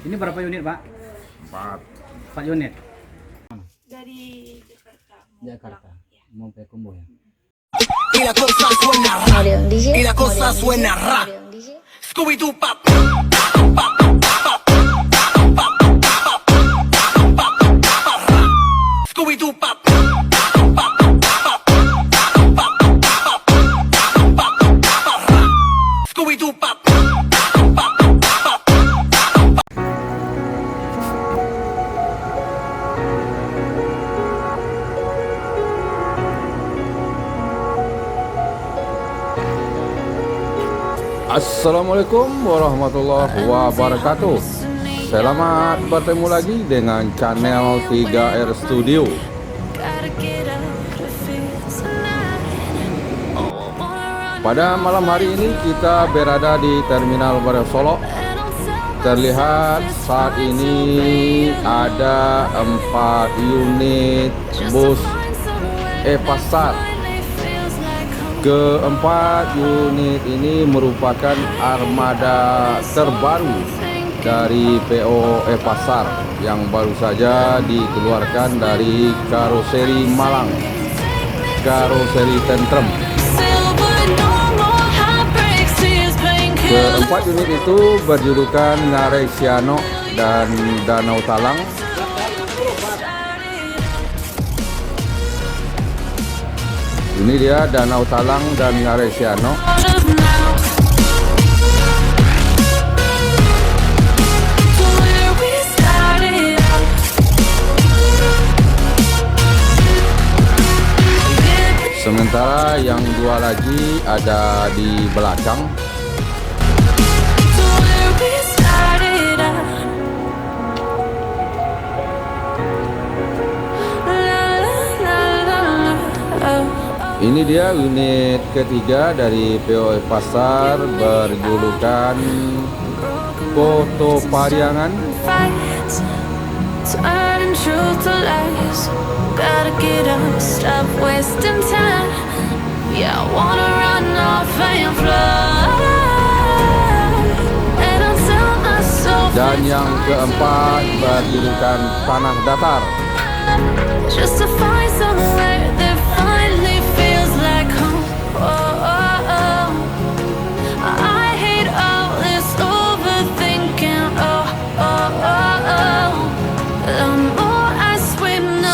Ini berapa unit, Pak? 4. 4 unit. Dari Jakarta. Jakarta. Mau Payakumbuh ya. Y la cosa suena ra. Y la cosa suena ra. Scooby-Doo pop. Scooby-Doo pop. Scooby-Doo pop. Assalamualaikum warahmatullahi wabarakatuh. Selamat bertemu lagi dengan channel 3R Studio. Pada malam hari ini kita berada di Terminal Baru Solo. Terlihat saat ini ada 4 unit bus E-Pasar. Keempat unit ini merupakan armada terbaru dari PO E-Pasar yang baru saja dikeluarkan dari karoseri Malang, karoseri Tentrem. Keempat unit itu berjulukan Naresiano dan Danau Talang. Ini dia Danau Talang dan Naresiano. Sementara yang 2 lagi ada di belakang. Ini dia unit ketiga dari PO Pasar berjulukan Koto Pariangan. Dan yang keempat berjulukan Tanah Datar.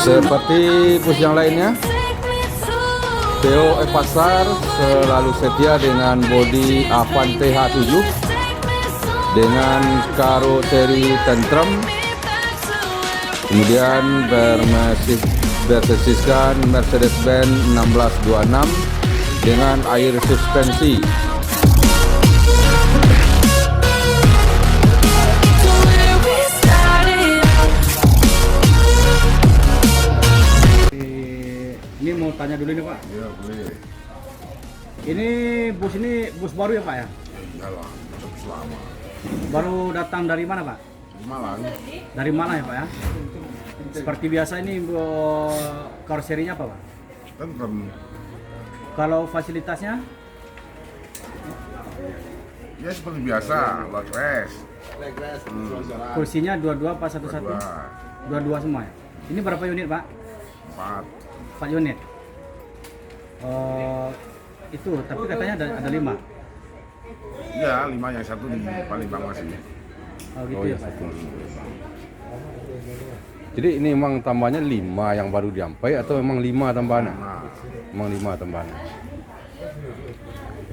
Seperti bus yang lainnya, PO E-Pasar selalu setia dengan bodi Avante H7 dengan karoseri Tentrem, kemudian berbasiskan Mercedes-Benz 1626 dengan air suspensi. Ini mau tanya dulu nih, Pak. Iya, boleh. Ini bus baru ya, Pak ya? Jalan, selama. Baru datang dari mana, Pak? Malang. Dari Malang ya, Pak ya? Seperti biasa ini karoserinya apa, Pak? Tentrem. Kalau fasilitasnya? Ya seperti biasa, lot rest. Kursinya 22 apa 11? 22 semua ya? Ini berapa unit, Pak? 4. 4 unit. Itu, tapi katanya ada 5. Ya, 5 yang 1 di Palembang masih. Oh gitu ya, Pak. Jadi ini memang tambahnya 5 yang baru diampai atau memang 5 tambahan? Memang 5 tambahan.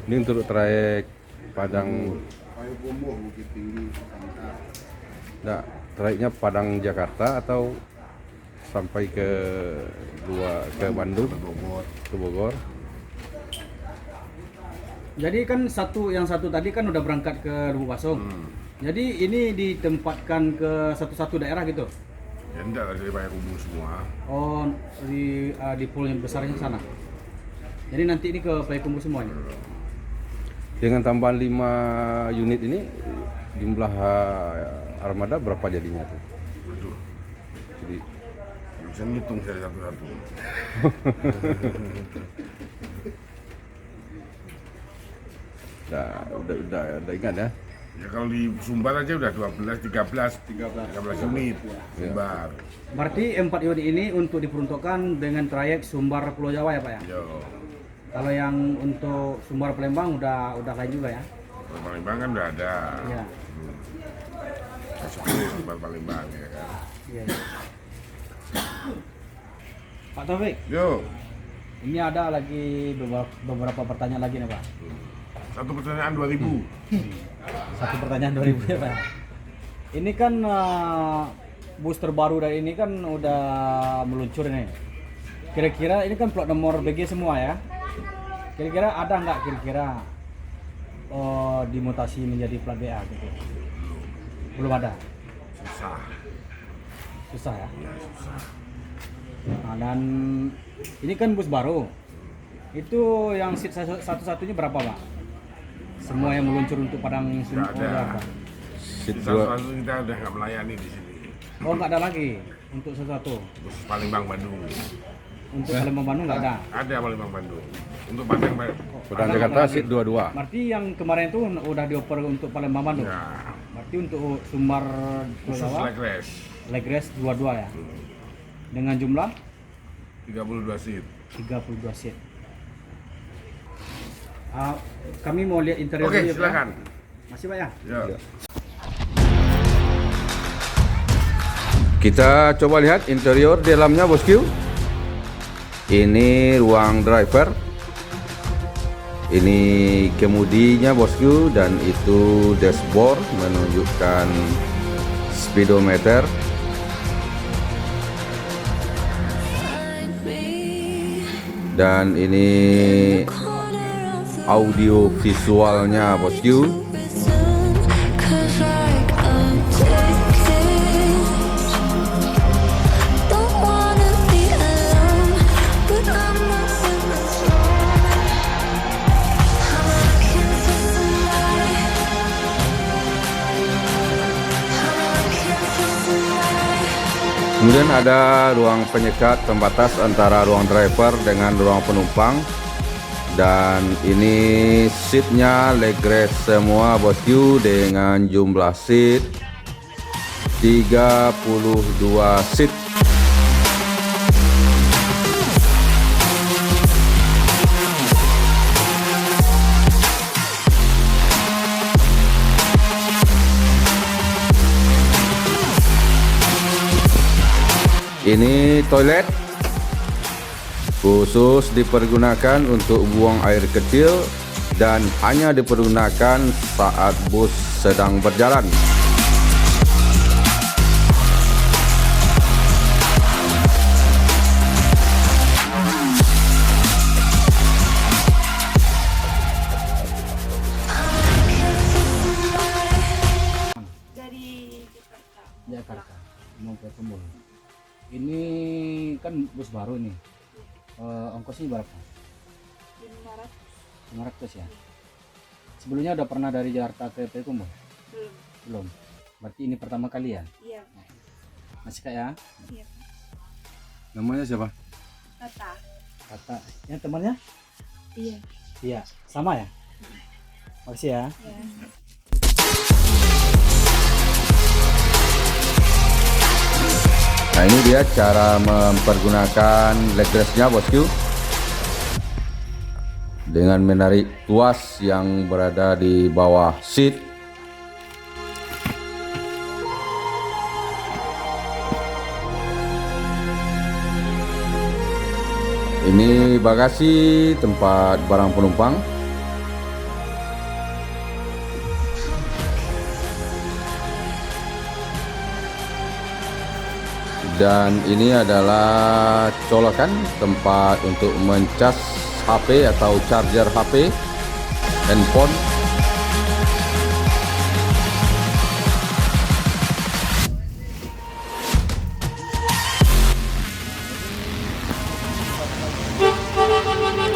Ini untuk trayek Padang. Nah, trayeknya Padang Jakarta atau sampai ke Bandung, ke Bogor. Jadi kan yang satu tadi kan udah berangkat ke Lubuk Pasung. Jadi ini ditempatkan ke satu daerah gitu. Ya enggak, dari Payakumbuh semua. Oh, di pool yang besarnya sana. Jadi nanti ini ke Payakumbuh semuanya. Dengan tambahan 5 unit ini jumlah armada berapa jadinya tuh? Aduh. Jadi bisa ngitung saya satu-satu. udah ingat ya. Ya kalau di Sumbar aja udah 12, 13 unit Sumbar. Berarti 4 unit ini untuk diperuntukkan dengan trayek Sumbar Pulau Jawa ya Pak ya? Yo, Kalau yang untuk Sumbar Palembang udah lain juga ya? Sumbar Palembang kan udah ada. Iya. Seperti Sumbar Palembang ya kan. Iya. Iya. Pak Taufik, Yo, ini ada lagi beberapa pertanyaan lagi nih Pak. satu pertanyaan 2000. Satu pertanyaan 2000 ya Pak. Ini kan bus terbaru dari ini kan udah meluncur nih. Kira-kira ini kan plat nomor BG semua ya. Kira-kira ada nggak kira-kira dimutasi menjadi plat BA gitu? Belum ada. Susah. Susah ya. Ya, susah. Nah, dan ini kan bus baru. Itu yang seat satu-satunya berapa Pak? Semua yang meluncur untuk Padang Nggak ada. Jakarta. Seat Di dua. satu kita udah nggak melayani di sini. Oh nggak ada lagi untuk satu. Bus Palembang Bandung. Untuk Palembang Bandung nggak ada. Ada Palembang Bandung. Untuk Padang Padang Jakarta seat 22. Berarti yang kemarin itu udah dioper untuk Palembang Bandung. ya, Berarti untuk Sumbar Pulau khusus Jawa, Legres Legres 22 ya. Dengan jumlah 32 seat. 32 seat. Kami mau lihat interior Oke, dulu ya, Pak. silakan. Masih Pak ya? Ya. Kita coba lihat interior dalamnya bosku. Ini ruang driver. Ini kemudinya bosku, dan itu dashboard menunjukkan speedometer. Dan ini audio visualnya bosku. Kemudian ada ruang penyekat pembatas antara ruang driver dengan ruang penumpang. Dan ini seatnya Legres semua bosku dengan jumlah seat 32 seat. Ini toilet khusus dipergunakan untuk buang air kecil dan hanya dipergunakan saat bus sedang berjalan. Dari Jakarta. Jakarta. Mau ke Kebun. Ini kan bus baru nih. Ongkosnya berapa? 500. 500 ya. Sebelumnya udah pernah dari Jakarta ke Payakumbuh? Belum. Belum. Berarti ini pertama kali ya? Iya. Masih Kak ya? Iya. Namanya siapa? Tata. Kata yang temannya? Iya. Iya, sama ya? Makasih ya. Iya. Nah, ini dia cara mempergunakan legresnya bosku. Dengan menarik tuas yang berada di bawah seat. Ini bagasi tempat barang penumpang. Dan ini adalah colokan tempat untuk mencas HP atau charger HP, handphone.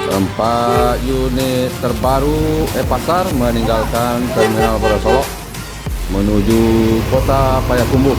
Tempat unit terbaru Pasar meninggalkan Terminal Pulau Solok menuju Kota Payakumbuh.